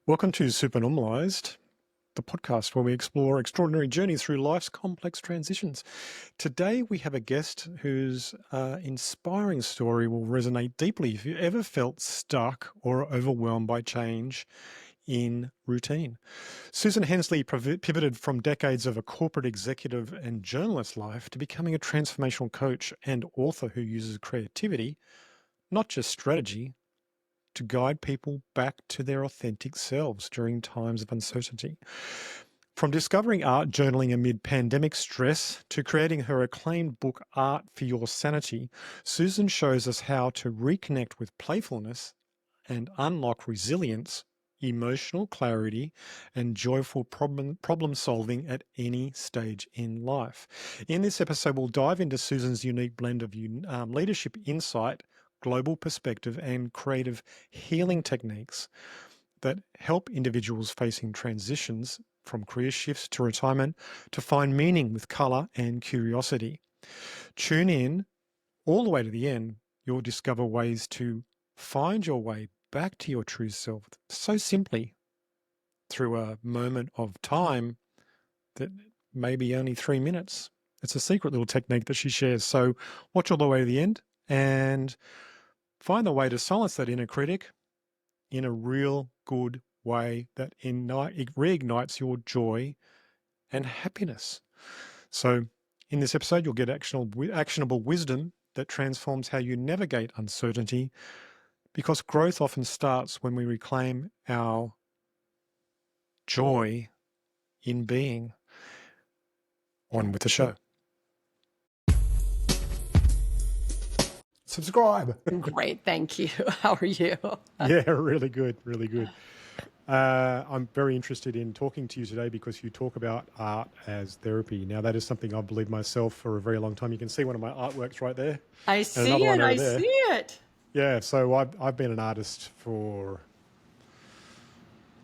Welcome to Supernormalized, the podcast where we explore extraordinary journeys through life's complex transitions. Today we have a guest whose inspiring story will resonate deeply if you ever felt stuck or overwhelmed by change in routine. Susan Hensley pivoted from decades of a corporate executive and journalist life to becoming a transformational coach and author who uses creativity, not just strategy, to guide people back to their authentic selves during times of uncertainty. From discovering art journaling amid pandemic stress to creating her acclaimed book, Art for Your Sanity, Susan shows us how to reconnect with playfulness and unlock resilience, emotional clarity, and joyful problem solving at any stage in life. In this episode, we'll dive into Susan's unique blend of leadership insight, global perspective, and creative healing techniques that help individuals facing transitions from career shifts to retirement to find meaning with colour and curiosity. Tune in all the way to the end. You'll discover ways to find your way back to your true self so simply through a moment of time that may be only 3 minutes. It's a secret little technique that she shares. So watch all the way to the end and find the way to silence that inner critic in a real good way that reignites your joy and happiness. So in this episode, you'll get actionable wisdom that transforms how you navigate uncertainty, because growth often starts when we reclaim our joy in being. On with the show. Subscribe. Great, thank you. How are you? Yeah, really good, really good. I'm very interested in talking to you today because you talk about art as therapy. Now, that is something I've believed myself for a very long time. You can see one of my artworks right there. I see it, I see it. Yeah, so I've been an artist for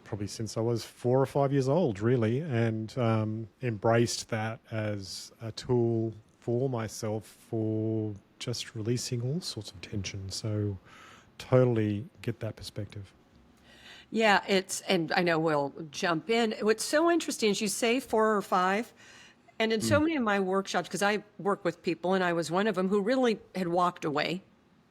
probably since I was 4 or 5 years old, really, and embraced that as a tool for myself for just releasing all sorts of tension. So totally get that perspective. Yeah, and I know we'll jump in. What's so interesting is you say 4 or 5, and in so many of my workshops, because I work with people, and I was one of them who really had walked away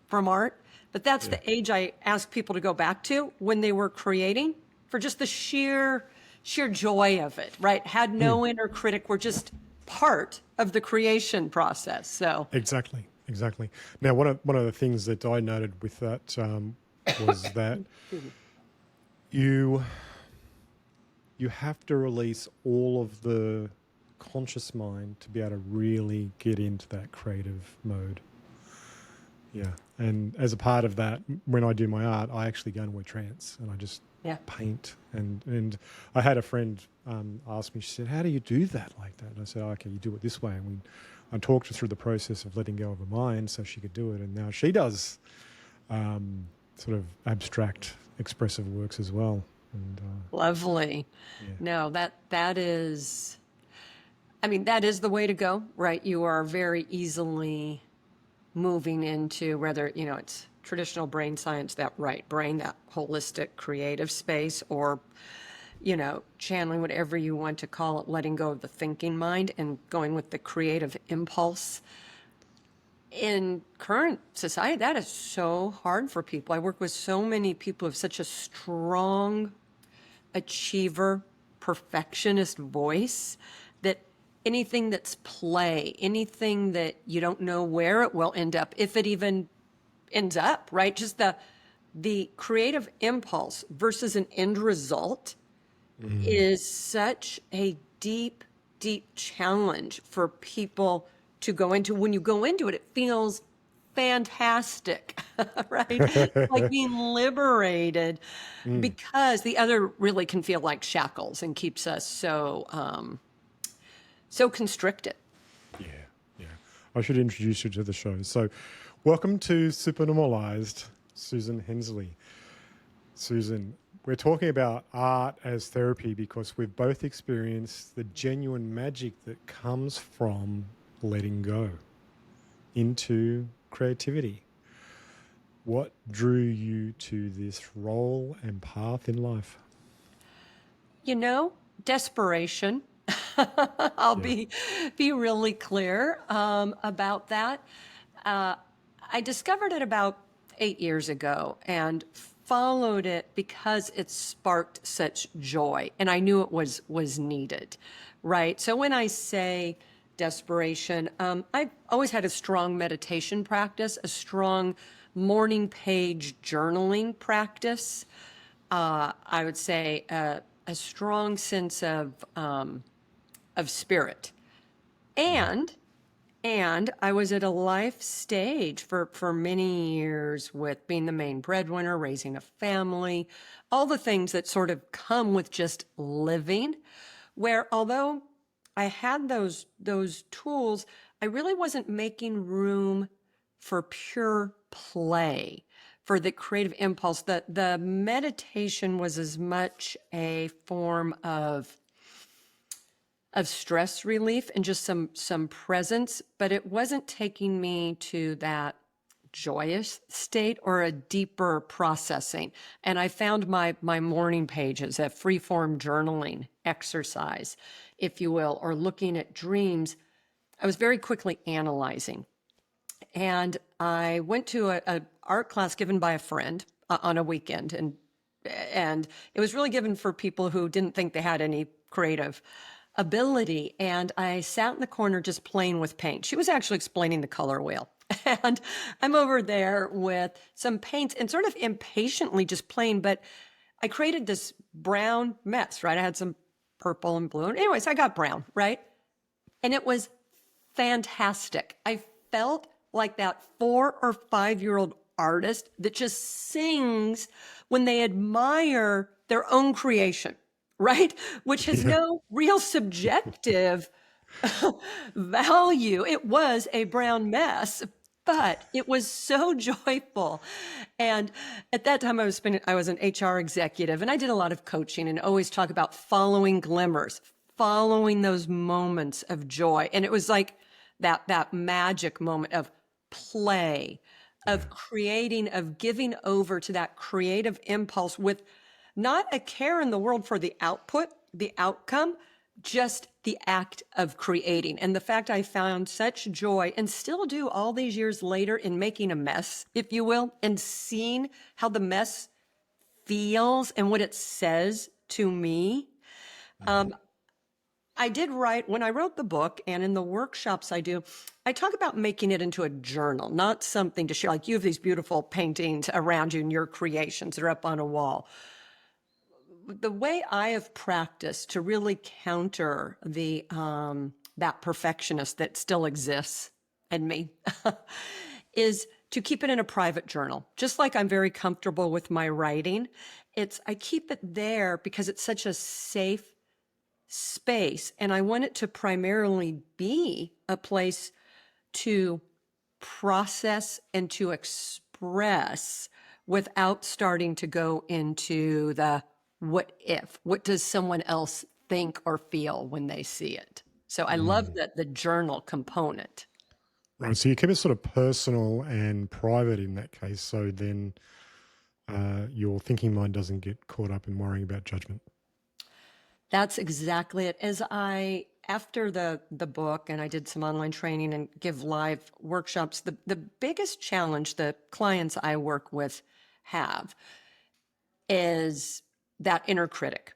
from art, but that's the age I ask people to go back to when they were creating, for just the sheer joy of it, right? Had no inner critic, were just part of the creation process. So Exactly. Now, one of the things that I noted with that was that you have to release all of the conscious mind to be able to really get into that creative mode. Yeah, and as a part of that, when I do my art, I actually go into a trance and I just paint. And I had a friend ask me, she said, "How do you do that like that?" And I said, "Okay, you do it this way." And I talked her through the process of letting go of her mind so she could do it. And now she does sort of abstract, expressive works as well. And lovely. No, that is, I mean, that is the way to go, right? You are very easily moving into, whether, it's traditional brain science, that right brain, that holistic creative space, or, channeling, whatever you want to call it, letting go of the thinking mind and going with the creative impulse. In current society, that is so hard for people. I work with so many people who have such a strong achiever, perfectionist voice that anything that's play, anything that you don't know where it will end up, if it even ends up, right? Just the creative impulse versus an end result is such a deep, deep challenge for people to go into. When you go into it, it feels fantastic, right? Like being liberated, because the other really can feel like shackles and keeps us so constricted. Yeah. I should introduce you to the show. So welcome to Supernormalized, Susan Hensley. Susan, we're talking about art as therapy because we've both experienced the genuine magic that comes from letting go into creativity. What drew you to this role and path in life? Desperation. I'll Yeah. be really clear about that. Uh, I discovered it about 8 years ago and followed it because it sparked such joy, and I knew it was needed, right? So when I say desperation, I've always had a strong meditation practice, a strong morning page journaling practice. I would say a strong sense of spirit. And I was at a life stage for many years with being the main breadwinner, raising a family, all the things that sort of come with just living, where although I had those tools, I really wasn't making room for pure play, for the creative impulse. The meditation was as much a form of stress relief and just some presence, but it wasn't taking me to that joyous state or a deeper processing. And I found my morning pages, a free form journaling exercise, if you will, or looking at dreams. I was very quickly analyzing. And I went to a art class given by a friend on a weekend, and it was really given for people who didn't think they had any creative ability. And I sat in the corner just playing with paint. She was actually explaining the color wheel. And I'm over there with some paints and sort of impatiently just playing, but I created this brown mess, right? I had some purple and blue. And anyways, I got brown, right? And it was fantastic. I felt like that 4 or 5 year old artist that just sings when they admire their own creation, right? Which has Yeah. no real subjective value. It was a brown mess, but it was so joyful. And at that time I was an HR executive, and I did a lot of coaching and always talk about following glimmers, following those moments of joy. And it was like that magic moment of play, Yeah. of creating, of giving over to that creative impulse with not a care in the world for the output, the outcome, just the act of creating. And the fact I found such joy and still do all these years later in making a mess, if you will, and seeing how the mess feels and what it says to me. Um, I did write, when I wrote the book and in the workshops I do, I talk about making it into a journal, not something to share. Like you have these beautiful paintings around you and your creations that are up on a wall. The way I have practiced to really counter that perfectionist that still exists in me is to keep it in a private journal. Just like I'm very comfortable with my writing, I keep it there because it's such a safe space, and I want it to primarily be a place to process and to express without starting to go into the what does someone else think or feel when they see it. So I love Mm. the journal component. Right. So you keep it sort of personal and private in that case. So then your thinking mind doesn't get caught up in worrying about judgment. That's exactly it. After the book, and I did some online training and give live workshops, the biggest challenge the clients I work with have is that inner critic.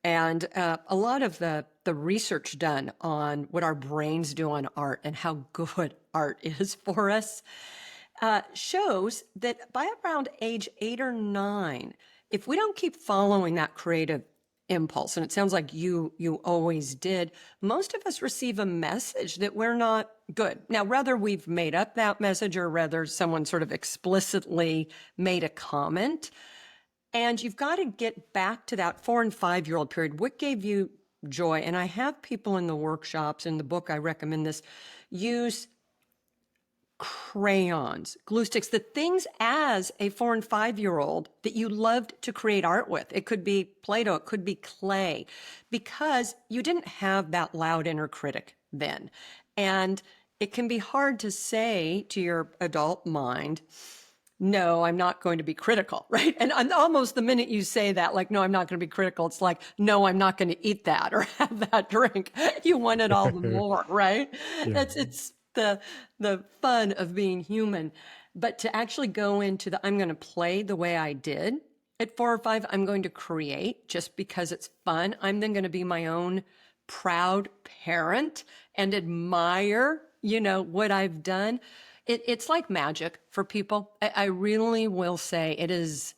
And a lot of the research done on what our brains do on art and how good art is for us shows that by around age 8 or 9, if we don't keep following that creative impulse, and it sounds like you always did, most of us receive a message that we're not good. Now, whether we've made up that message or whether someone sort of explicitly made a comment, and you've got to get back to that 4 and 5 year old period. What gave you joy? And I have people in the workshops, in the book, I recommend this, use crayons, glue sticks, the things as a 4 and 5 year old that you loved to create art with. It could be Play-Doh, it could be clay, because you didn't have that loud inner critic then. And it can be hard to say to your adult mind, no, I'm not going to be critical, right? And almost the minute you say that, like, no, I'm not going to be critical, it's like, no, I'm not going to eat that or have that drink. You want it all the more, right? Yeah. It's the fun of being human. But to actually go into I'm going to play the way I did at 4 or 5, I'm going to create just because it's fun. I'm then going to be my own proud parent and admire, what I've done. It's like magic for people. I really will say it is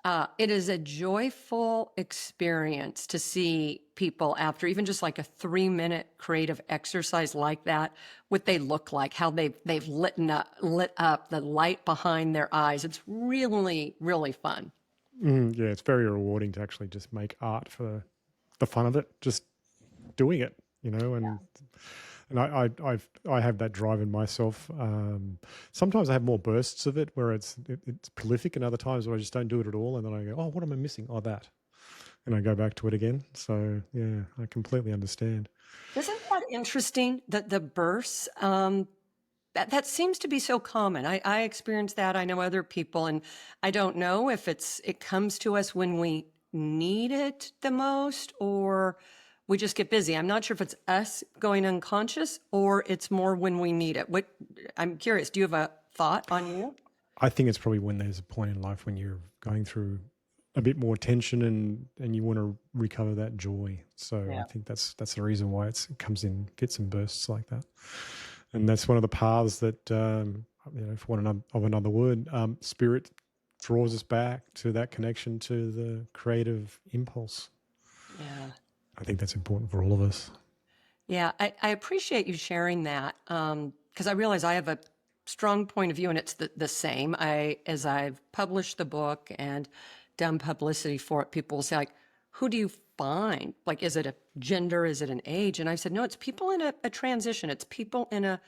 a joyful experience to see people after even just like a 3-minute creative exercise like that, what they look like, how they've lit up the light behind their eyes. It's really, really fun. Yeah, it's very rewarding to actually just make art for the fun of it, just doing it, and I have that drive in myself. Sometimes I have more bursts of it where it's prolific, and other times where I just don't do it at all, and then I go, oh, what am I missing? Oh, that, and I go back to it again. So yeah, I completely understand. Isn't that interesting that the bursts, that seems to be so common. I experience that. I know other people, and I don't know if it comes to us when we need it the most or we just get busy. I'm not sure if it's us going unconscious or it's more when we need it. I'm curious, do you have a thought on you? I think it's probably when there's a point in life when you're going through a bit more tension and you want to recover that joy. So Yeah. I think that's the reason why it comes in fits and bursts like that. And that's one of the paths that, for one of another word, spirit draws us back to that connection to the creative impulse. Yeah. I think that's important for all of us. Yeah, I appreciate you sharing that because I realize I have a strong point of view, and it's the same. As I've published the book and done publicity for it, people will say, like, who do you find? Like, is it a gender? Is it an age? And I've said, no, it's people in a transition. It's people in a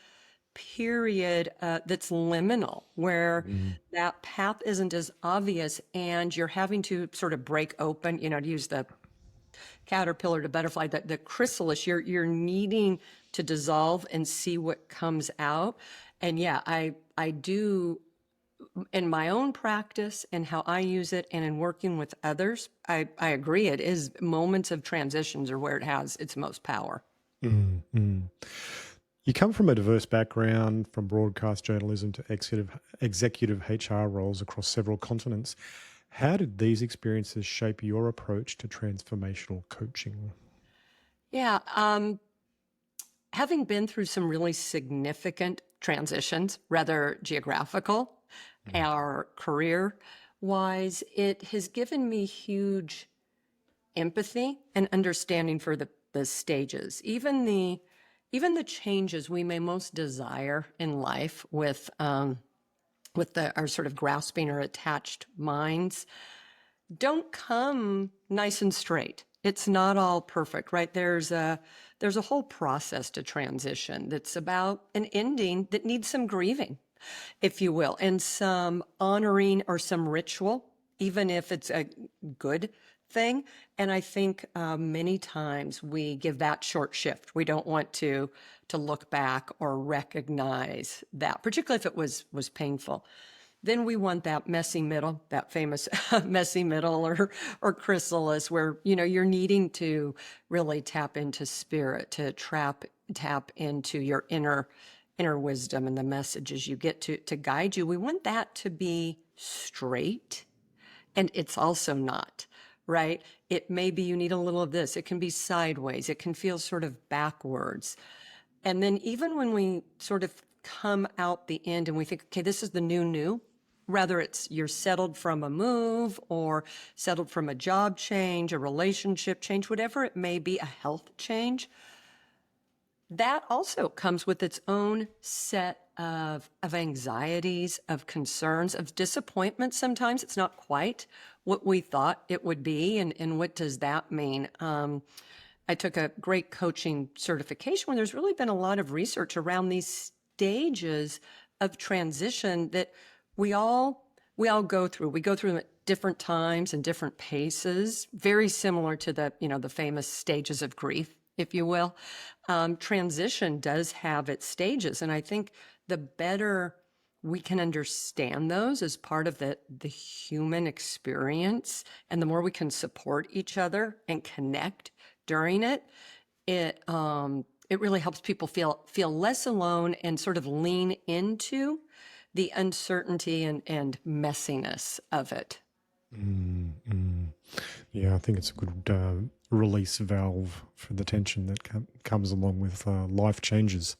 period that's liminal, where that path isn't as obvious, and you're having to sort of break open, to use the caterpillar to butterfly, the chrysalis, you're needing to dissolve and see what comes out. And yeah, I do in my own practice and how I use it and in working with others, I agree. It is moments of transitions are where it has its most power. Mm-hmm. You come from a diverse background, from broadcast journalism to executive HR roles across several continents. How did these experiences shape your approach to transformational coaching? Yeah, having been through some really significant transitions, rather geographical or career wise, it has given me huge empathy and understanding for the stages, even the changes we may most desire in life with our sort of grasping or attached minds don't come nice and straight. It's not all perfect, right? There's a whole process to transition that's about an ending that needs some grieving, if you will, and some honoring or some ritual, even if it's a good thing. And I think many times we give that short shift. We don't want to look back or recognize that, particularly if it was painful. Then we want that messy middle, that famous messy middle or chrysalis, where you're needing to really tap into spirit, to tap into your inner wisdom and the messages you get to guide you. We want that to be straight, and it's also not, right? It may be you need a little of this. It can be sideways. It can feel sort of backwards. And then even when we sort of come out the end and we think, okay, this is the new, whether it's you're settled from a move or settled from a job change, a relationship change, whatever it may be, a health change, that also comes with its own set of anxieties, of concerns, of disappointment. Sometimes it's not quite what we thought it would be. And what does that mean? I took a great coaching certification where there's really been a lot of research around these stages of transition that we all go through. We go through them at different times and different paces, very similar to the famous stages of grief, if you will. Transition does have its stages. And I think the better we can understand those as part of the human experience, and the more we can support each other and connect during it, it really helps people feel less alone and sort of lean into the uncertainty and messiness of it. Yeah, I think it's a good release valve for the tension that comes along with life changes.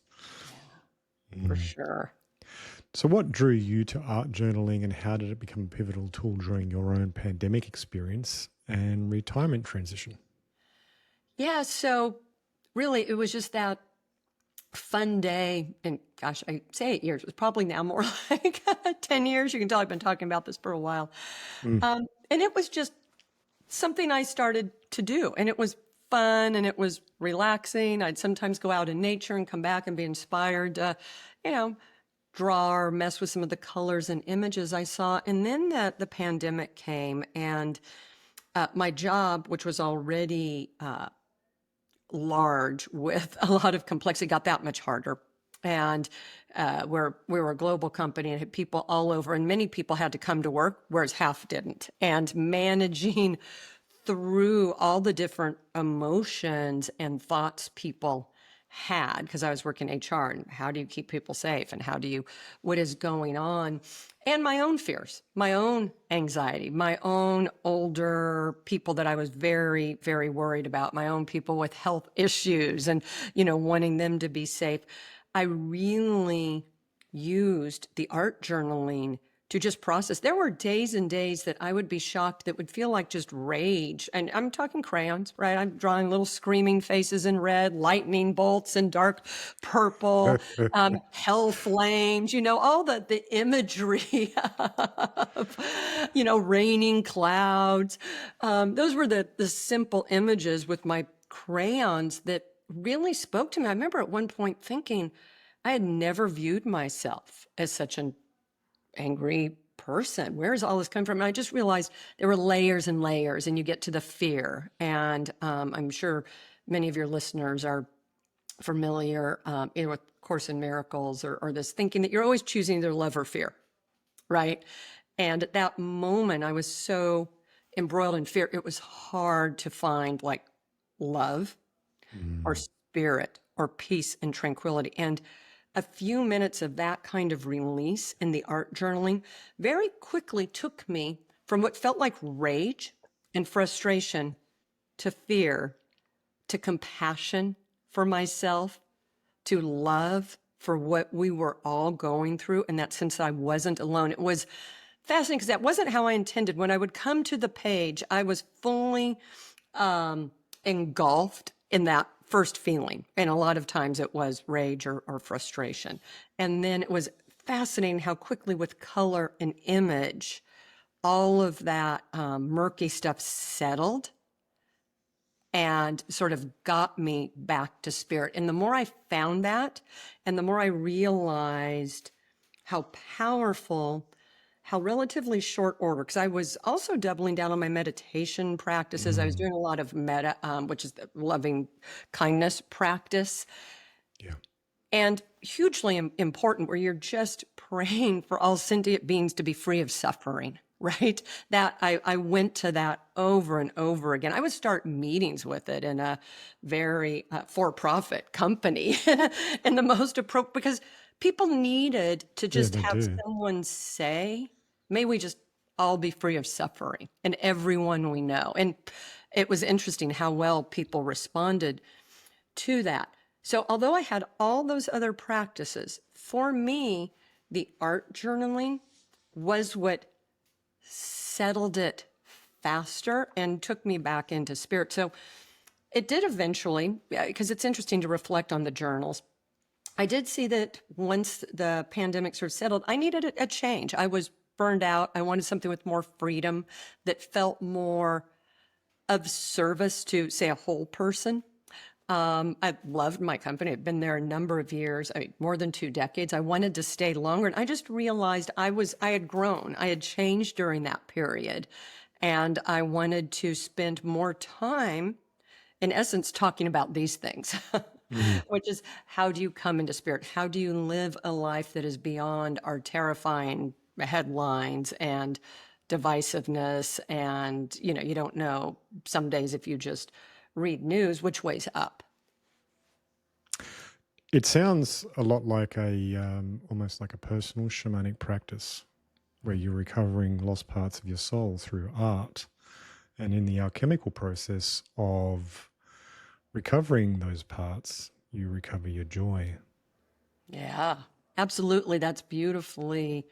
For sure. So what drew you to art journaling, and how did it become a pivotal tool during your own pandemic experience and retirement transition? Yeah, so really it was just that fun day, and gosh, I say 8 years, it was probably now more like 10 years. You can tell I've been talking about this for a while. And it was just something I started to do, and it was fun and it was relaxing. I'd sometimes go out in nature and come back and be inspired to, you know, draw or mess with some of the colors and images I saw. And then the pandemic came, and my job, which was already large with a lot of complexity, got that much harder. And we were a global company and had people all over, and many people had to come to work, whereas half didn't. And managing through all the different emotions and thoughts people had, because I was working HR, and how do you keep people safe, and what is going on, and my own fears, my own anxiety, my own older people that I was very, very worried about, my own people with health issues, and, wanting them to be safe. I really used the art journaling to just process. There were days and days that I would be shocked that would feel like just rage. And I'm talking crayons, right? I'm drawing little screaming faces in red, lightning bolts in dark purple, hell flames, all the imagery of, raining clouds. Those were the simple images with my crayons that really spoke to me. I remember at one point thinking I had never viewed myself as such an angry person. Where is all this coming from? And I just realized there were layers and layers, and you get to the fear. And I'm sure many of your listeners are familiar with Course in Miracles or this thinking that you're always choosing either love or fear, right? And at that moment, I was so embroiled in fear, it was hard to find like love or spirit or peace and tranquility. And a few minutes of that kind of release in the art journaling very quickly took me from what felt like rage and frustration to fear, to compassion for myself, to love for what we were all going through, and that sense I wasn't alone. It was fascinating because that wasn't how I intended. When I would come to the page, I was fully engulfed in that first feeling. And a lot of times it was rage or frustration. And then it was fascinating how quickly with color and image, all of that murky stuff settled and sort of got me back to spirit. And the more I found that, and the more I realized how powerful, how relatively short order, because I was also doubling down on my meditation practices. I was doing a lot of metta, which is the loving kindness practice. Yeah. And hugely important, where you're just praying for all sentient beings to be free of suffering, right? That I went to that over and over again. I would start meetings with it in a very for-profit company and the most appropriate, because people needed to just they have do. someone say, may we just all be free of suffering, and everyone we know. And it was interesting how well people responded to that. So although I had all those other practices, for me, the art journaling was what settled it faster and took me back into spirit. So it did eventually, because it's interesting to reflect on the journals. I did see that once the pandemic sort of settled, I needed a change. I was burned out. I wanted something with more freedom that felt more of service to, say, a whole person. I loved my company. I've been there a number of years, more than 2 decades. I wanted to stay longer. And I just realized I had grown. I had changed during that period. And I wanted to spend more time, in essence, talking about these things. which is how do you come into spirit? How do you live a life that is beyond our terrifying headlines and divisiveness? And, you don't know some days if you just read news, which way's up. It sounds a lot like almost like a personal shamanic practice where you're recovering lost parts of your soul through art. And in the alchemical process of recovering those parts, you recover your joy. Yeah, absolutely. That's beautifully,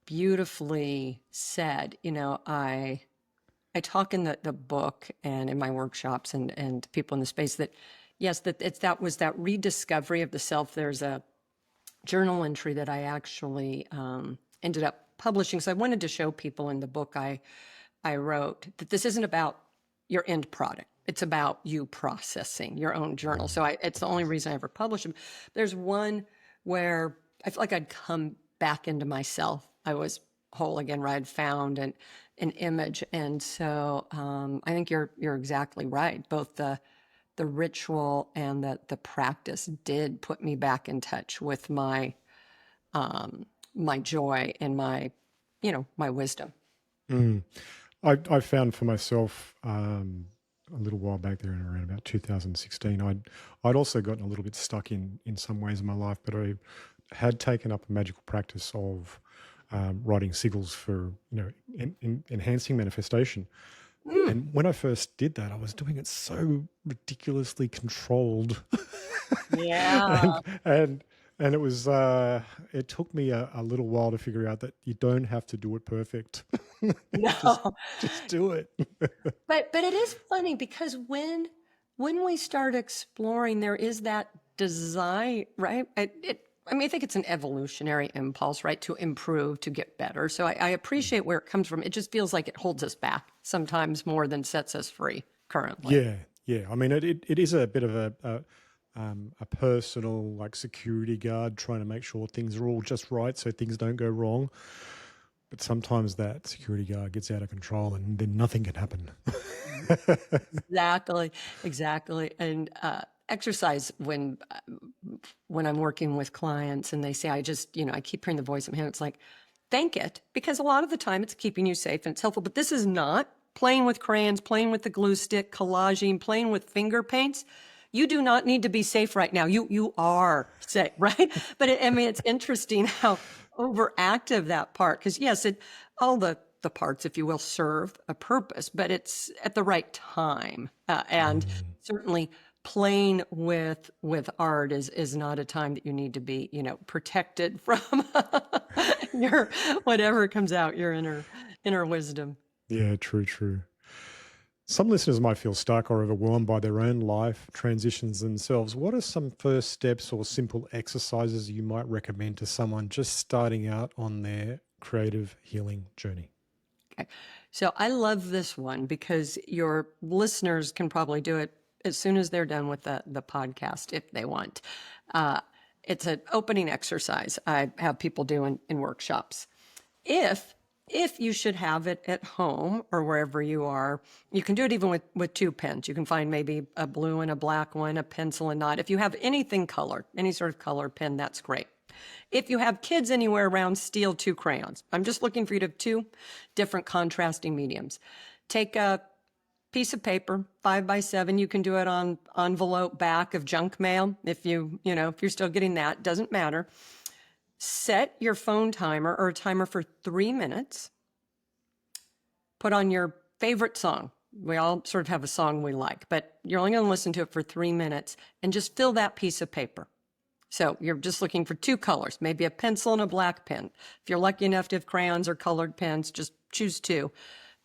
beautifully said. I talk in the book and in my workshops and people in the space that, yes, that was that rediscovery of the self. There's a journal entry that I actually ended up publishing. So I wanted to show people in the book I wrote that this isn't about your end product. It's about you processing your own journal. So it's the only reason I ever published them. There's one where I feel like I'd come back into myself. I was whole again, where I'd found an image. And so I think you're exactly right. Both the ritual and the practice did put me back in touch with my my joy and my wisdom. I found for myself a little while back there in around about 2016, I'd also gotten a little bit stuck in some ways in my life, but I had taken up a magical practice of writing sigils for enhancing manifestation. And when I first did that, I was doing it so ridiculously controlled. Yeah. and it was it took me a little while to figure out that you don't have to do it perfect. No. Just do it. But it is funny because when we start exploring, there is that desire, right? I think it's an evolutionary impulse, right, to improve, to get better. So I appreciate where it comes from. It just feels like it holds us back sometimes more than sets us free currently. Yeah. I mean, it is a bit of a personal like security guard trying to make sure things are all just right so things don't go wrong. But sometimes that security guard gets out of control and then nothing can happen. Exactly. And exercise when I'm working with clients and they say, I keep hearing the voice in my head. It's like, thank it, because a lot of the time it's keeping you safe and it's helpful. But this is not playing with crayons, playing with the glue stick, collaging, playing with finger paints. You do not need to be safe right now. You are safe, right? But it's interesting how overactive that part, because yes, all the parts, if you will, serve a purpose, but it's at the right time. And certainly playing with art is not a time that you need to be, protected from your whatever comes out, your inner wisdom. Yeah, true. Some listeners might feel stuck or overwhelmed by their own life transitions themselves. What are some first steps or simple exercises you might recommend to someone just starting out on their creative healing journey? Okay. So I love this one because your listeners can probably do it as soon as they're done with the podcast if they want. It's an opening exercise I have people do in workshops. If you should have it at home or wherever you are, you can do it even with two pens. You can find maybe a blue and a black one, a pencil and not. If you have anything colored, any sort of color pen, that's great. If you have kids anywhere around, steal two crayons. I'm just looking for you to have two different contrasting mediums. Take a piece of paper, 5x7. You can do it on envelope back of junk mail. If if you're still getting that, doesn't matter. Set your phone timer or a timer for 3 minutes. Put on your favorite song. We all sort of have a song we like, but you're only going to listen to it for 3 minutes and just fill that piece of paper. So you're just looking for two colors, maybe a pencil and a black pen. If you're lucky enough to have crayons or colored pens, just choose two.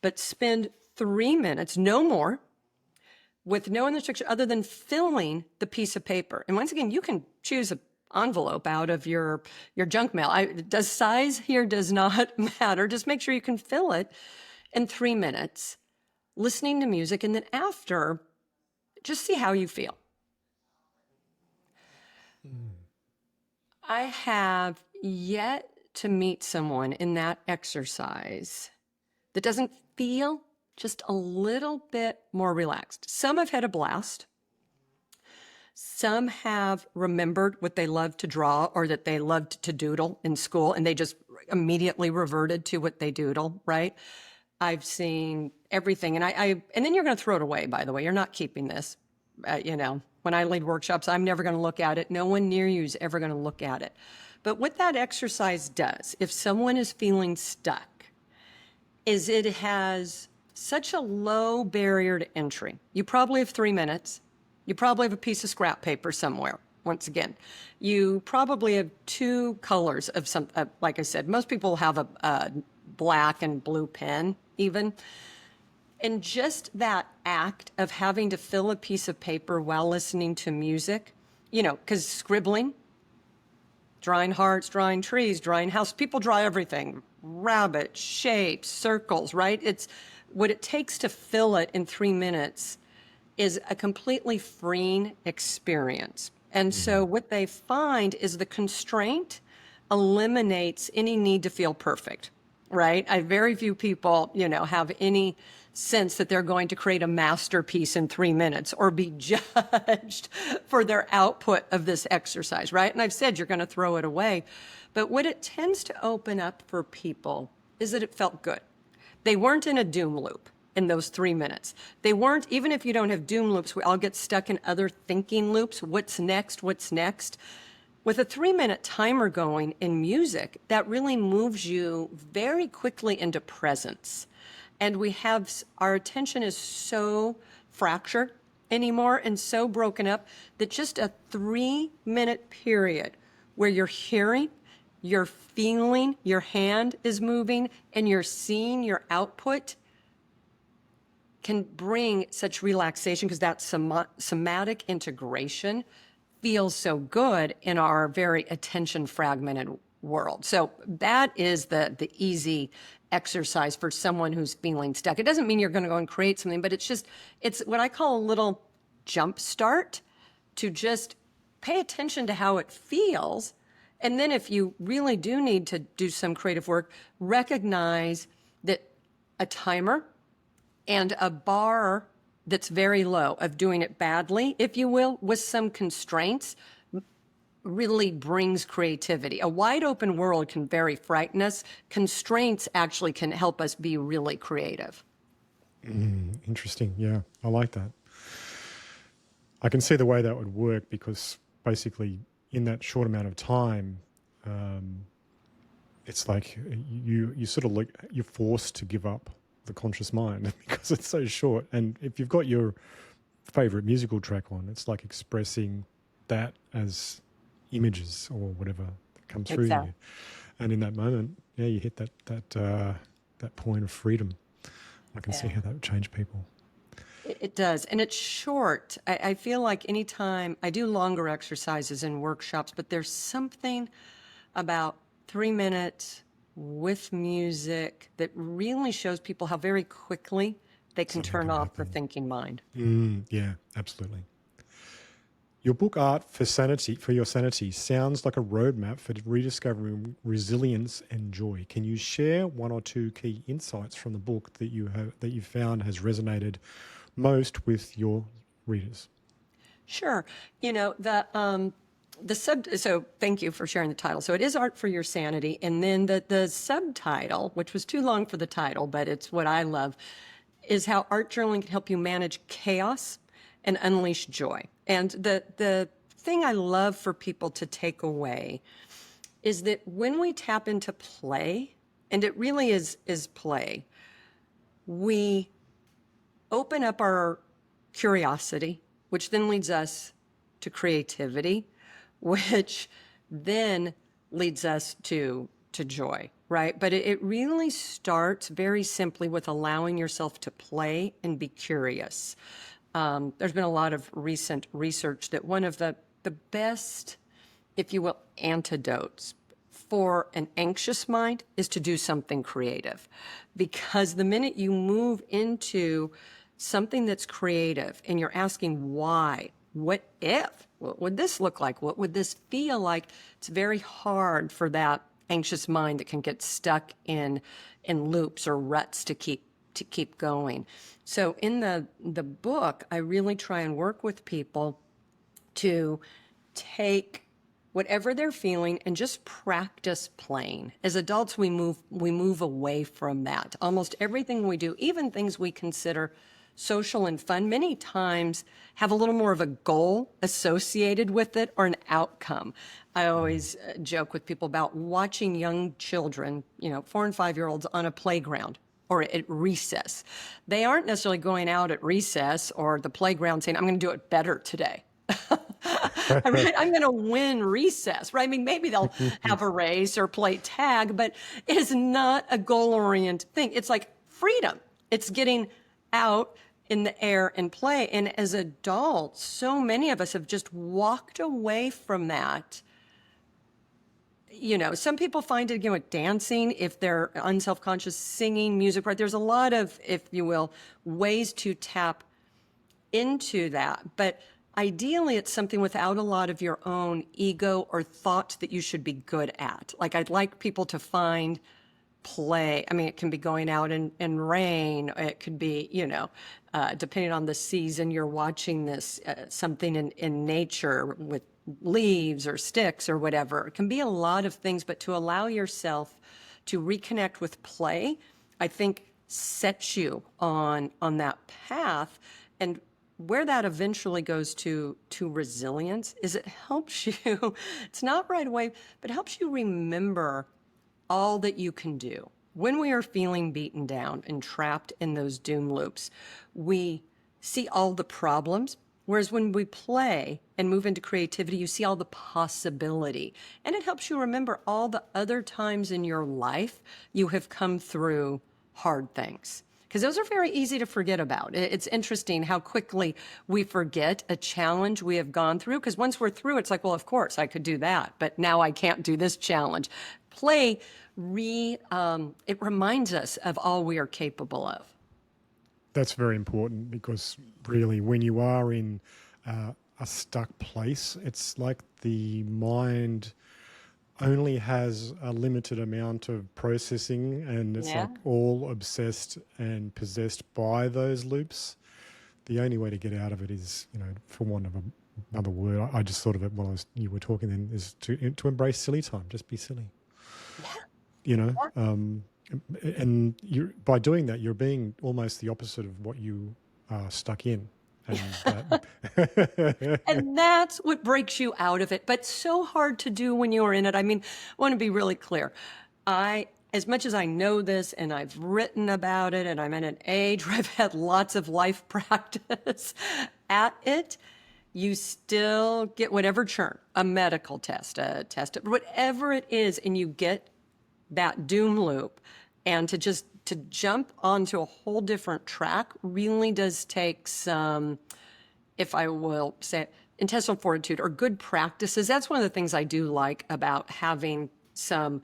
But spend 3 minutes, no more, with no instruction other than filling the piece of paper. And once again, you can choose an envelope out of your junk mail. Size here does not matter. Just make sure you can fill it in 3 minutes, listening to music, and then after, just see how you feel. I have yet to meet someone in that exercise that doesn't feel just a little bit more relaxed. Some have had a blast. Some have remembered what they loved to draw or that they loved to doodle in school, and they just immediately reverted to what they doodle, right? I've seen everything, and then you're going to throw it away, by the way. You're not keeping this. When I lead workshops, I'm never going to look at it. No one near you is ever going to look at it. But what that exercise does, if someone is feeling stuck, is it has such a low barrier to entry. You probably have 3 minutes. You probably have a piece of scrap paper somewhere. Once again, you probably have 2 colors of some, like I said, most people have a black and blue pen even. And just that act of having to fill a piece of paper while listening to music, because scribbling, drawing hearts, drawing trees, drawing house, people draw everything, rabbits, shapes, circles, right? It's what it takes to fill it in 3 minutes is a completely freeing experience. And so what they find is the constraint eliminates any need to feel perfect, right? Very few people, have any sense that they're going to create a masterpiece in 3 minutes or be judged for their output of this exercise, right? And I've said you're going to throw it away. But what it tends to open up for people is that it felt good. They weren't in a doom loop in those 3 minutes. They weren't, even if you don't have doom loops, we all get stuck in other thinking loops. What's next? What's next? With a 3-minute timer going in music, that really moves you very quickly into presence. And our attention is so fractured anymore and so broken up that just a 3-minute period where you're hearing, you're feeling, your hand is moving, and you're seeing your output can bring such relaxation, because that somatic integration feels so good in our very attention fragmented world. So that is the easy exercise for someone who's feeling stuck. It doesn't mean you're going to go and create something, but it's what I call a little jump start to just pay attention to how it feels. And then if you really do need to do some creative work, recognize that a timer and a bar that's very low of doing it badly, if you will, with some constraints, really brings creativity. A wide open world can very frighten us. Constraints actually can help us be really creative. Interesting. Yeah, I like that. I can see the way that would work, because basically in that short amount of time, it's like you sort of you're forced to give up the conscious mind because it's so short. And if you've got your favorite musical track on, it's like expressing that as images or whatever that come through you. And in that moment, yeah, you hit that point of freedom. I can see how that would change people. It does. And it's short. I feel like anytime I do longer exercises in workshops, but there's something about 3 minutes with music that really shows people how very quickly they can turn off the thinking mind. Yeah, absolutely. Your book, Art for Your Sanity, sounds like a roadmap for rediscovering resilience and joy. Can you share 1 or 2 key insights from the book that you found has resonated most with your readers? Sure. So thank you for sharing the title. So it is Art for Your Sanity. And then the subtitle, which was too long for the title, but it's what I love, is how art journaling can help you manage chaos and unleash joy. And the thing I love for people to take away is that when we tap into play, and it really is play, we open up our curiosity, which then leads us to creativity, which then leads us to joy, right? But it really starts very simply with allowing yourself to play and be curious. There's been a lot of recent research that one of the best, if you will, antidotes for an anxious mind is to do something creative. Because the minute you move into something that's creative and you're asking why, what if, what would this look like? What would this feel like? It's very hard for that anxious mind that can get stuck in loops or ruts to keep going. So in the book, I really try and work with people to take whatever they're feeling and just practice playing. As adults, we move away from that. Almost everything we do, even things we consider social and fun, many times have a little more of a goal associated with it or an outcome. I always joke with people about watching young children, 4 and 5-year-olds on a playground or at recess. They aren't necessarily going out at recess or the playground saying, I'm going to do it better today. Right? I'm going to win recess, right? I mean, maybe they'll have a race or play tag, but it is not a goal-oriented thing. It's like freedom. It's getting out in the air and play. And as adults, so many of us have just walked away from that. Some people find it, with dancing, if they're unselfconscious, singing, music, right? There's a lot of, if you will, ways to tap into that. But ideally, it's something without a lot of your own ego or thought that you should be good at. Like, I'd like people to find play. I mean, it can be going out in rain. It could be, depending on the season, you're watching this, something in nature with leaves or sticks or whatever. It can be a lot of things, but to allow yourself to reconnect with play, I think sets you on that path. And where that eventually goes to resilience is it helps you, it's not right away, but it helps you remember all that you can do. When we are feeling beaten down and trapped in those doom loops, we see all the problems. Whereas when we play and move into creativity, you see all the possibility. And it helps you remember all the other times in your life you have come through hard things. Because those are very easy to forget about. It's interesting how quickly we forget a challenge we have gone through. Because once we're through, it's like, well, of course, I could do that. But now I can't do this challenge. Play, it reminds us of all we are capable of. That's very important, because really when you are in a stuck place, it's like the mind only has a limited amount of processing, and it's like all obsessed and possessed by those loops. The only way to get out of it is, for want of another word, I just thought of it while you were talking then, is to embrace silly time. Just be silly. And by doing that, you're being almost the opposite of what you are stuck in. And that's what breaks you out of it. But so hard to do when you're in it. I mean, I want to be really clear. As much as I know this and I've written about it and I'm in an age where I've had lots of life practice at it, you still get whatever churn, a medical test, a test, whatever it is, and you get that doom loop. And to jump onto a whole different track really does take some, if I will say, intestinal fortitude or good practices. That's one of the things I do like about having some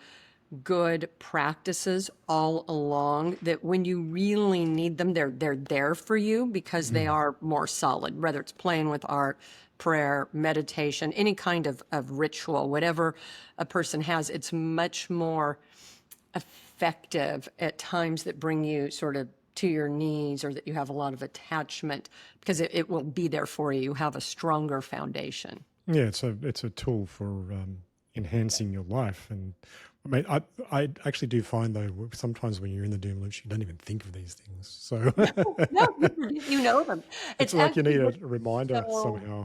good practices all along, that when you really need them, they're there for you because they are more solid, whether it's playing with art, prayer, meditation, any kind of ritual, whatever a person has, it's much more effective at times that bring you sort of to your knees, or that you have a lot of attachment, because it will be there for you. You have a stronger foundation. Yeah, it's a tool for enhancing your life. And I mean, I actually do find, though, sometimes when you're in the doom loops, you don't even think of these things. So No, you know them. It's like you need a reminder somehow.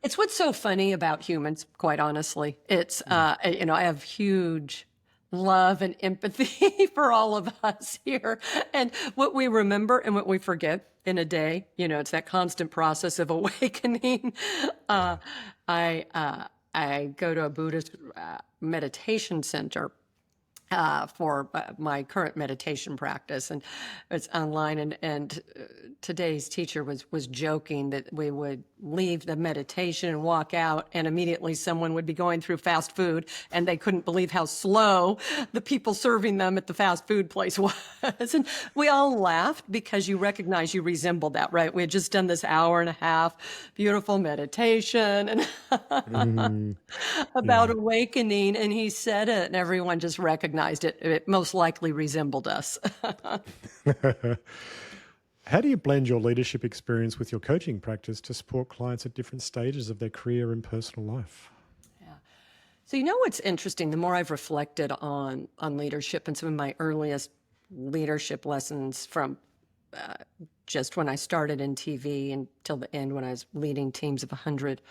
It's what's so funny about humans, quite honestly. It's, I have huge love and empathy for all of us here. And what we remember and what we forget in a day, it's that constant process of awakening. I go to a Buddhist meditation center for my current meditation practice, and it's online. And today's teacher was joking that we would leave the meditation and walk out, and immediately someone would be going through fast food, and they couldn't believe how slow the people serving them at the fast food place was. And we all laughed because you recognize you resembled that, right? We had just done this hour and a half beautiful meditation and about awakening, and he said it, and everyone just recognized it. It most likely resembled us. How do you blend your leadership experience with your coaching practice to support clients at different stages of their career and personal life? Yeah. So, you know what's interesting? The more I've reflected on leadership and some of my earliest leadership lessons from just when I started in TV until the end when I was leading teams of 100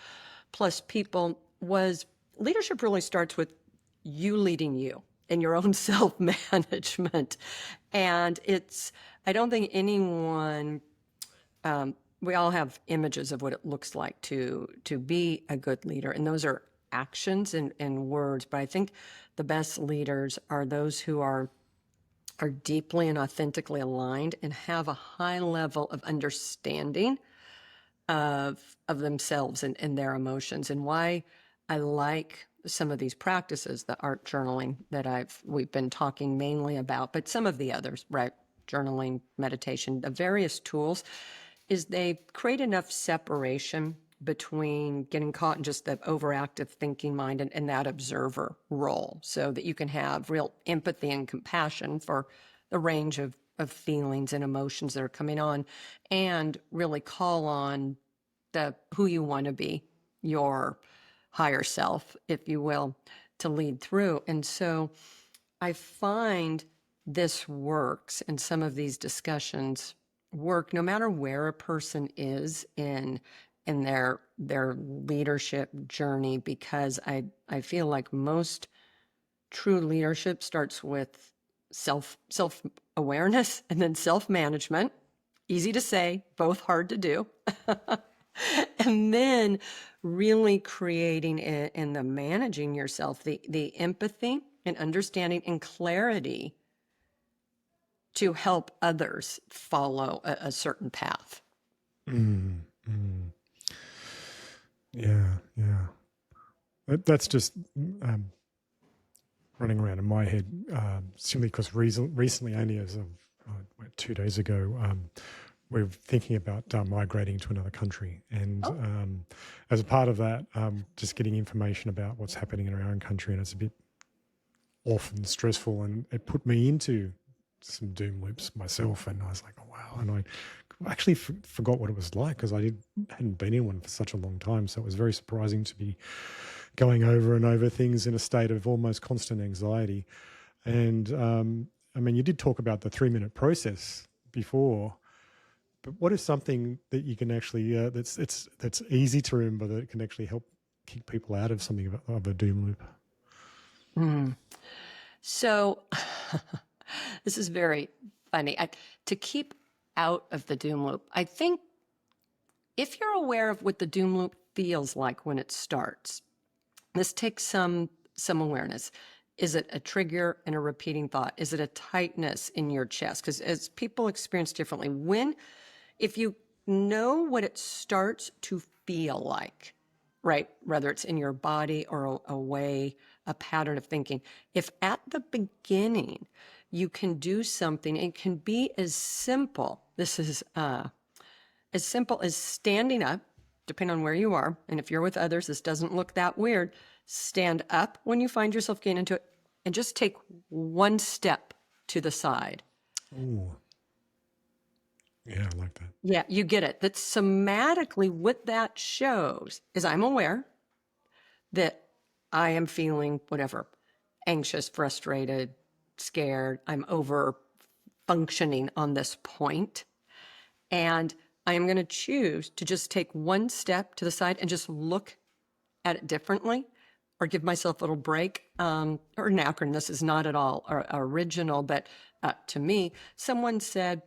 plus people, was leadership really starts with you leading you and your own self-management. And I don't think anyone, we all have images of what it looks like to be a good leader. And those are actions and words. But I think the best leaders are those who are deeply and authentically aligned and have a high level of understanding of themselves and their emotions. And why I like some of these practices, the art journaling that we've been talking mainly about, but some of the others, right? Journaling, meditation, the various tools, is they create enough separation between getting caught in just the overactive thinking mind and that observer role, so that you can have real empathy and compassion for the range of feelings and emotions that are coming on, and really call on who you want to be, your higher self, if you will, to lead through. And so I find this works, and some of these discussions work no matter where a person is in their leadership journey, because I feel like most true leadership starts with self awareness and then self management. Easy to say, both hard to do. And then really creating in the managing yourself, the empathy and understanding and clarity to help others follow a certain path. Yeah. That's just running around in my head, simply because recently, only as of 2 days ago, we're thinking about migrating to another country. And as a part of that, just getting information about what's happening in our own country, and it's a bit often stressful, and it put me into some doom loops myself, and I was like, oh wow. And I actually forgot what it was like, because I hadn't been in one for such a long time. So it was very surprising to be going over and over things in a state of almost constant anxiety. And I mean, you did talk about the 3-minute process before, but what is something that you can actually that's easy to remember, that can actually help kick people out of something of a doom loop? So this is very funny. To keep out of the doom loop, I think if you're aware of what the doom loop feels like when it starts, this takes some awareness. Is it a trigger and a repeating thought? Is it a tightness in your chest? Because as people experience differently, if you know what it starts to feel like, right? Whether it's in your body or a pattern of thinking. If at the beginning you can do something, it can be as simple. This is as simple as standing up, depending on where you are. And if you're with others, this doesn't look that weird. Stand up when you find yourself getting into it, and just take one step to the side. Ooh. Yeah, I like that. Yeah, you get it. That somatically, what that shows is I'm aware that I am feeling whatever, anxious, frustrated, scared. I'm over functioning on this point. And I am going to choose to just take one step to the side and just look at it differently, or give myself a little break. Or an acronym, this is not at all original, but to me, someone said,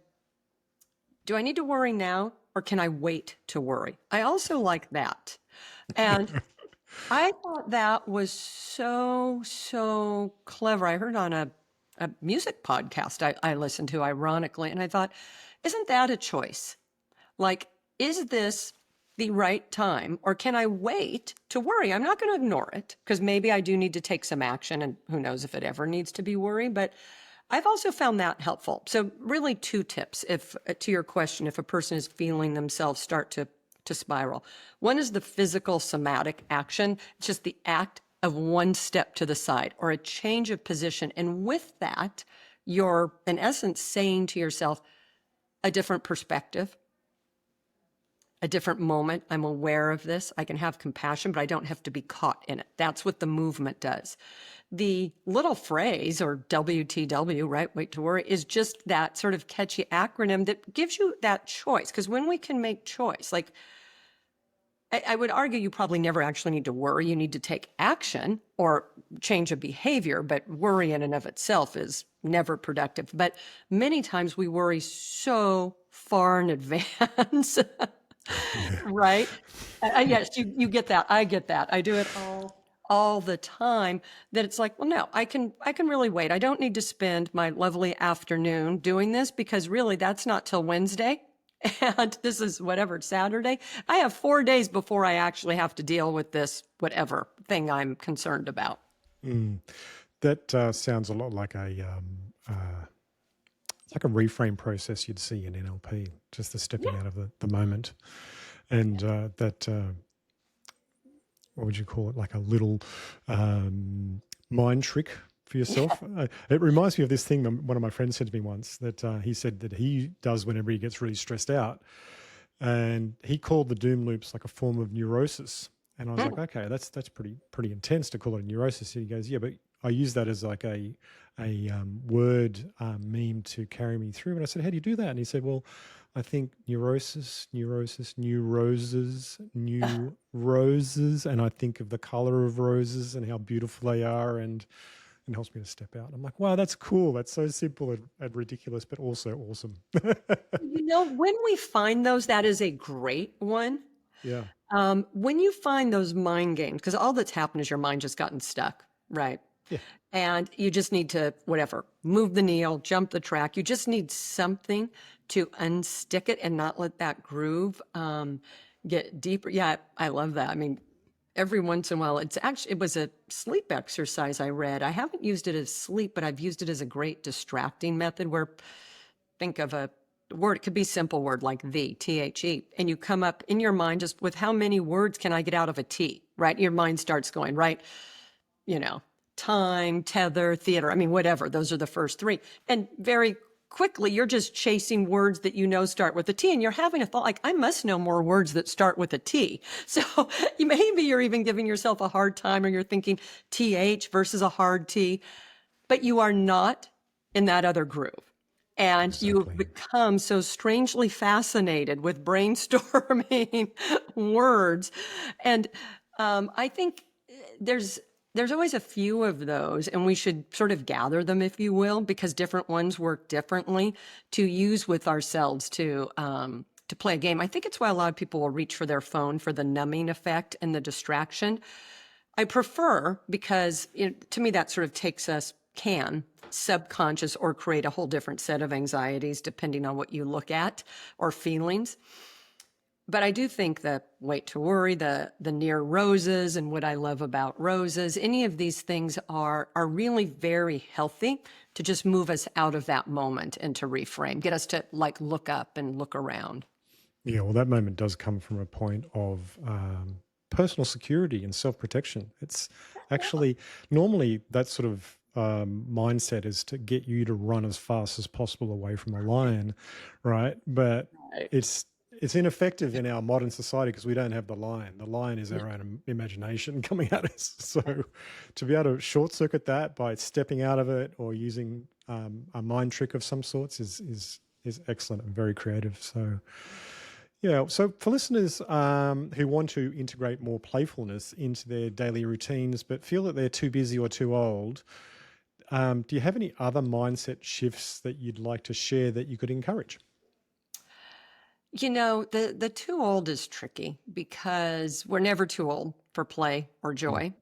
do I need to worry now, or can I wait to worry? I also like that. And I thought that was so clever. I heard on a music podcast I listened to, ironically, and I thought, isn't that a choice? Like, is this the right time, or can I wait to worry? I'm not going to ignore it, because maybe I do need to take some action, and who knows if it ever needs to be worry, but I've also found that helpful. So really 2 tips, if to your question, if a person is feeling themselves start to spiral. One is the physical somatic action, just the act of one step to the side or a change of position. And with that, you're in essence saying to yourself, a different perspective, a different moment. I'm aware of this. I can have compassion, but I don't have to be caught in it. That's what the movement does. The little phrase, or WTW, right? Wait to worry, is just that sort of catchy acronym that gives you that choice. Because when we can make choice, like I would argue you probably never actually need to worry. You need to take action or change a behavior, but worry in and of itself is never productive. But many times we worry so far in advance, right? Yes, you get that. I get that. I do it all the time, that it's like, well, no, I can really wait. I don't need to spend my lovely afternoon doing this, because really that's not till Wednesday. And this is whatever, Saturday. I have 4 days before I actually have to deal with this, whatever thing I'm concerned about. That sounds a lot like it's like a reframe process you'd see in NLP, just the stepping out of the moment. And what would you call it? Like a little mind trick for yourself. It reminds me of this thing one of my friends said to me once, that he said that he does whenever he gets really stressed out. And he called the doom loops like a form of neurosis. And I was like, okay, that's pretty intense to call it a neurosis. And he goes, yeah, but I use that as like a word meme to carry me through. And I said, how do you do that? And he said, well, I think neurosis, new roses, new roses. And I think of the color of roses and how beautiful they are, and helps me to step out. I'm like, wow, that's cool. That's so simple and ridiculous, but also awesome. When we find those, that is a great one. Yeah. When you find those mind games, because all that's happened is your mind just gotten stuck, right? Yeah. And you just need to, whatever, move the needle, jump the track. You just need something to unstick it and not let that groove get deeper. Yeah, I love that. I mean, every once in a while, it was a sleep exercise I read. I haven't used it as sleep, but I've used it as a great distracting method, where think of a word, it could be a simple word like THE, and you come up in your mind just with how many words can I get out of a T, right? Your mind starts going, right? Time, tether, theater, I mean, whatever. Those are the first three. And very quickly, you're just chasing words that start with a T, and you're having a thought like, I must know more words that start with a T. So maybe you're even giving yourself a hard time, or you're thinking TH versus a hard T, but you are not in that other groove. And you've become so strangely fascinated with brainstorming words. And I think there's always a few of those, and we should sort of gather them, if you will, because different ones work differently, to use with ourselves to play a game. I think it's why a lot of people will reach for their phone for the numbing effect and the distraction. I prefer, because to me that sort of takes us, subconscious, or create a whole different set of anxieties depending on what you look at, or feelings. But I do think that wait to worry, the near roses, and what I love about roses, any of these things are really very healthy to just move us out of that moment and to reframe, get us to like look up and look around. Yeah, well, that moment does come from a point of personal security and self-protection. It's actually, normally that sort of mindset is to get you to run as fast as possible away from a lion, right? But it's ineffective in our modern society because we don't have the lion. The lion is our own imagination coming at us. So to be able to short circuit that by stepping out of it or using a mind trick of some sorts is excellent and very creative. So yeah, so for listeners who want to integrate more playfulness into their daily routines but feel that they're too busy or too old, do you have any other mindset shifts that you'd like to share that you could encourage? The too old is tricky, because we're never too old for play or joy.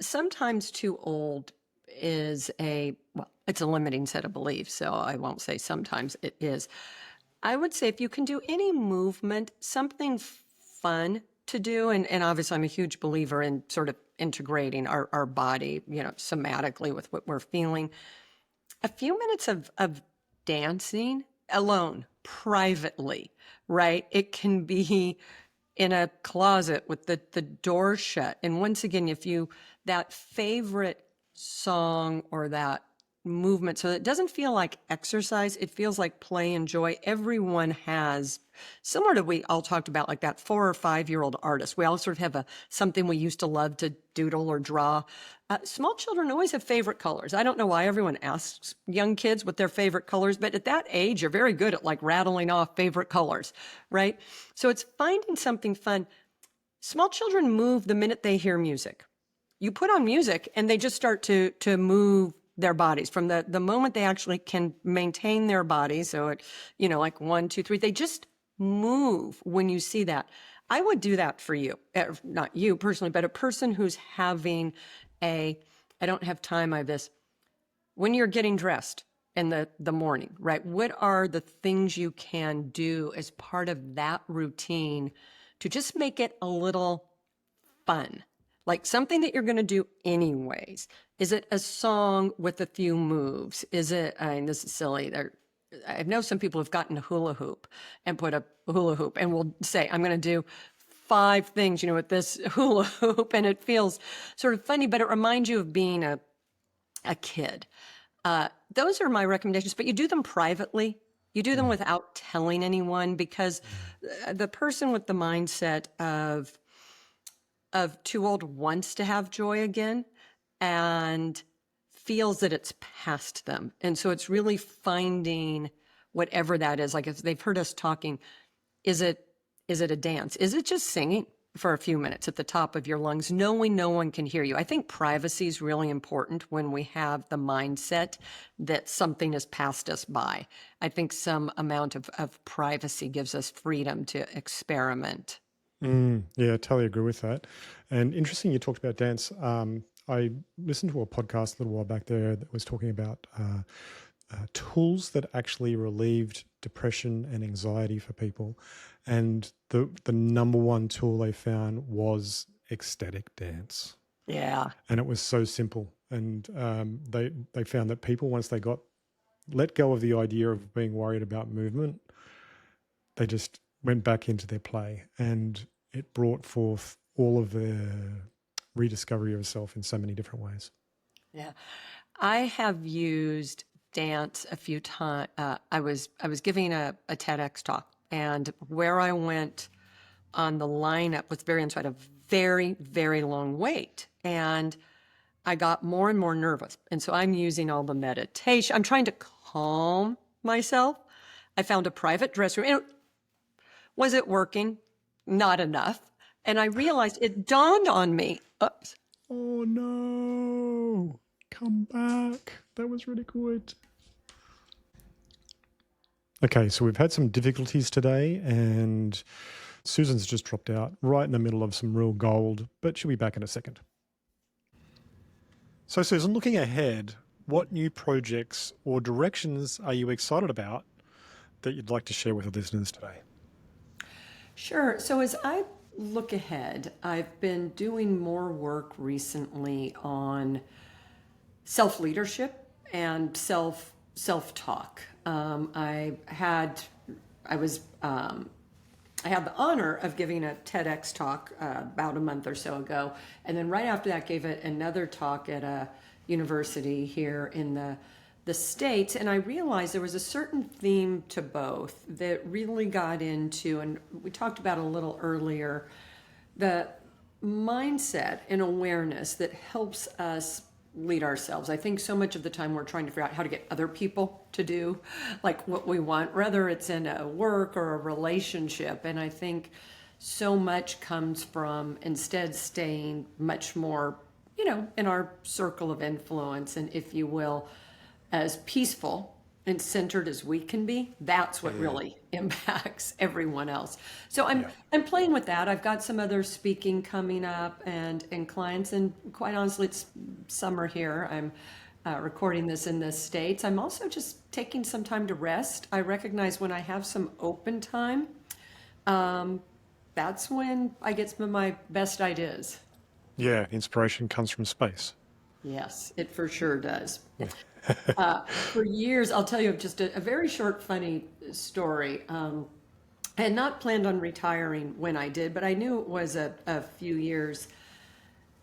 Sometimes too old is it's a limiting set of beliefs, so I won't say sometimes it is. I would say if you can do any movement, something fun to do, and obviously I'm a huge believer in sort of integrating our body, somatically with what we're feeling. A few minutes of dancing alone, privately, right? It can be in a closet with the door shut. And once again, that favorite song or that movement so that it doesn't feel like exercise. It feels like play and joy. Everyone has, similar to we all talked about, like that 4 or 5-year-old artist. We all sort of have something we used to love to doodle or draw. Small children always have favorite colors. I don't know why everyone asks young kids what their favorite colors, but at that age, you're very good at like rattling off favorite colors, right? So it's finding something fun. Small children move the minute they hear music. You put on music and they just start to move their bodies from the moment they actually can maintain their bodies. So it, like 1, 2, 3, they just move when you see that. I would do that for you, not you personally, but a person who's having I don't have time, I have this, when you're getting dressed in the morning, right? What are the things you can do as part of that routine to just make it a little fun? Like something that you're going to do anyways. Is it a song with a few moves? Is it, I mean, this is silly. I know some people have gotten a hula hoop and put a hula hoop and will say, I'm going to do 5 things, with this hula hoop. And it feels sort of funny, but it reminds you of being a kid. Those are my recommendations, but you do them privately. You do them without telling anyone, because the person with the mindset of too old wants to have joy again and feels that it's past them. And so it's really finding whatever that is. Like if they've heard us talking, is it a dance? Is it just singing for a few minutes at the top of your lungs, knowing no one can hear you? I think privacy is really important when we have the mindset that something has passed us by. I think some amount of privacy gives us freedom to experiment. Yeah, I totally agree with that. And interesting, you talked about dance. I listened to a podcast a little while back there that was talking about tools that actually relieved depression and anxiety for people. And the number one tool they found was ecstatic dance. Yeah. And it was so simple. And they found that people, once they let go of the idea of being worried about movement, they just went back into their play, and it brought forth all of their rediscovery of self in so many different ways. Yeah. I have used dance a few times. I was giving a TEDx talk, and where I went on the lineup was very, so I had a very, very long wait. And I got more and more nervous. And so I'm using all the meditation. I'm trying to calm myself. I found a private dressing room. Was it working? Not enough. And I realized, it dawned on me. Oops. Oh no, come back. That was really good. Okay, so we've had some difficulties today, and Susan's just dropped out right in the middle of some real gold, but she'll be back in a second. So Susan, looking ahead, what new projects or directions are you excited about that you'd like to share with the listeners today? Sure. So as I look ahead, I've been doing more work recently on self-leadership and self-talk. I had the honor of giving a TEDx talk about a month or so ago, and then right after that gave it another talk at a university here in the States, and I realized there was a certain theme to both that really got into, and we talked about a little earlier, the mindset and awareness that helps us lead ourselves. I think so much of the time we're trying to figure out how to get other people to do like what we want, whether it's in a work or a relationship. And I think so much comes from instead staying much more, in our circle of influence, and if you will, as peaceful and centered as we can be. That's what really impacts everyone else. So I'm playing with that. I've got some other speaking coming up and clients, and quite honestly, it's summer here. I'm recording this in the States. I'm also just taking some time to rest. I recognize when I have some open time, that's when I get some of my best ideas. Yeah, inspiration comes from space. Yes, it for sure does. For years, I'll tell you just a very short, funny story. I had not planned on retiring when I did, but I knew it was a few years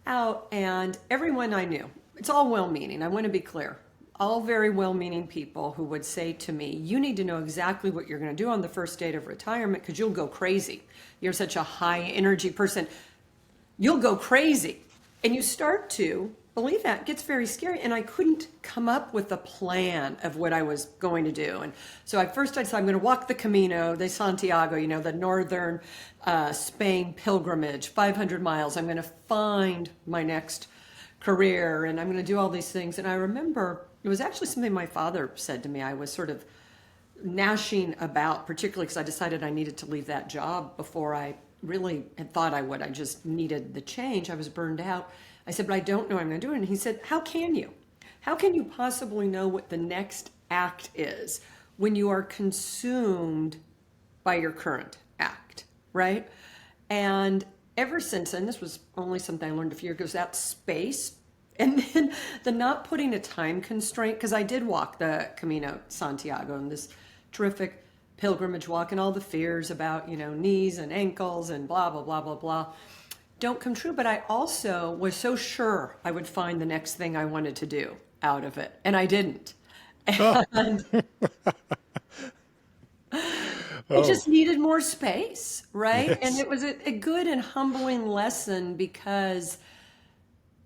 out, and everyone I knew, it's all well-meaning, I want to be clear. all very well-meaning people who would say to me, you need to know exactly what you're going to do on the first date of retirement because you'll go crazy. You're such a high energy person. You'll go crazy. And you start to believe that. It gets very scary. And I couldn't come up with a plan of what I was going to do. And so I decided I'm going to walk the Camino de Santiago, the northern Spain pilgrimage, 500 miles. I'm going to find my next career and I'm going to do all these things. And I remember it was actually something my father said to me. I was sort of gnashing about, particularly because I decided I needed to leave that job before I really had thought I would. I just needed the change. I was burned out. I said, but I don't know what I'm going to do. And he said, how can you? How can you possibly know what the next act is when you are consumed by your current act, right? And ever since then, this was only something I learned a few years ago, that space and then the not putting a time constraint, because I did walk the Camino Santiago and this terrific pilgrimage walk, and all the fears about, knees and ankles and blah, blah, blah, blah, blah, don't come true. But I also was so sure I would find the next thing I wanted to do out of it. And I didn't. And I just needed more space, right? Yes. And it was a good and humbling lesson because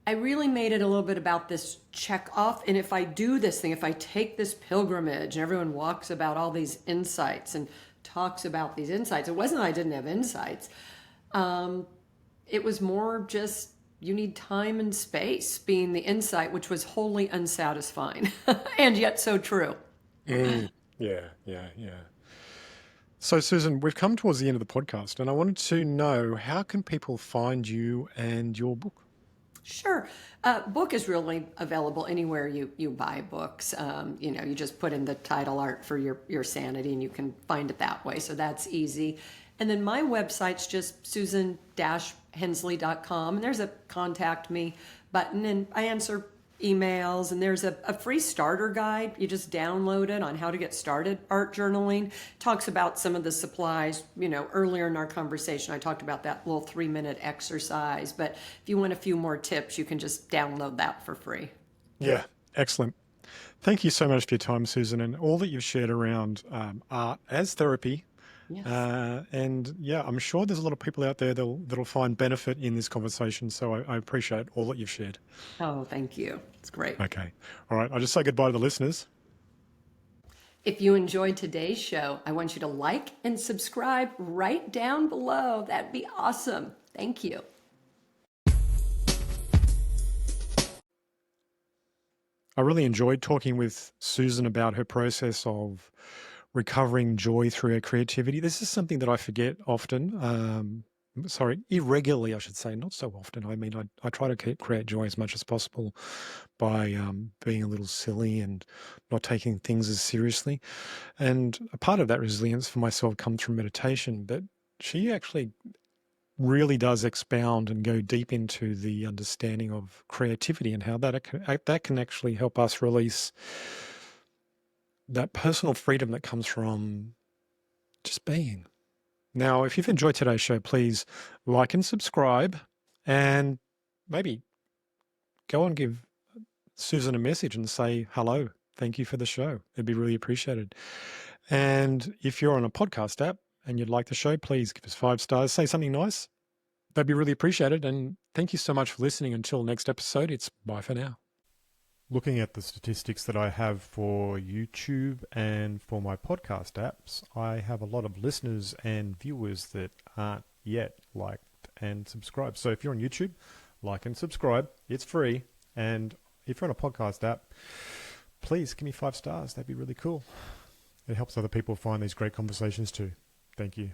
I really made it a little bit about this check off. And if I do this thing, if I take this pilgrimage and everyone walks about all these insights and talks about these insights, it wasn't that I didn't have insights. It was more just you need time and space being the insight, which was wholly unsatisfying and yet so true. Yeah. So, Susan, we've come towards the end of the podcast, and I wanted to know, how can people find you and your book? Sure. Book is really available anywhere you buy books. You just put in the title art for your sanity and you can find it that way. So that's easy. And then my website's just susan-hensley.com, and there's a contact me button, and I answer emails, and there's a free starter guide. You just download it on how to get started art journaling. Talks about some of the supplies. Earlier in our conversation I talked about that little 3-minute exercise, but if you want a few more tips, you can just download that for free. Yeah, excellent. Thank you so much for your time, Susan, and all that you've shared around art as therapy. Yes. And yeah, I'm sure there's a lot of people out there that'll find benefit in this conversation. So I appreciate all that you've shared. Oh, thank you. It's great. Okay. All right. I'll just say goodbye to the listeners. If you enjoyed today's show, I want you to like and subscribe right down below. That'd be awesome. Thank you. I really enjoyed talking with Susan about her process of recovering joy through her creativity. This is something that I forget often. Irregularly, I should say, not so often. I mean, I try to create joy as much as possible by being a little silly and not taking things as seriously. And a part of that resilience for myself comes from meditation, but she actually really does expound and go deep into the understanding of creativity and how that can actually help us release that personal freedom that comes from just being. Now, if you've enjoyed today's show, please like and subscribe, and maybe go and give Susan a message and say hello. Thank you for the show. It'd be really appreciated. And if you're on a podcast app and you'd like the show, please give us 5 stars. Say something nice. That'd be really appreciated. And thank you so much for listening. Until next episode, it's bye for now. Looking at the statistics that I have for YouTube and for my podcast apps, I have a lot of listeners and viewers that aren't yet liked and subscribed. So if you're on YouTube, like and subscribe. It's free. And if you're on a podcast app, please give me 5 stars. That'd be really cool. It helps other people find these great conversations too. Thank you.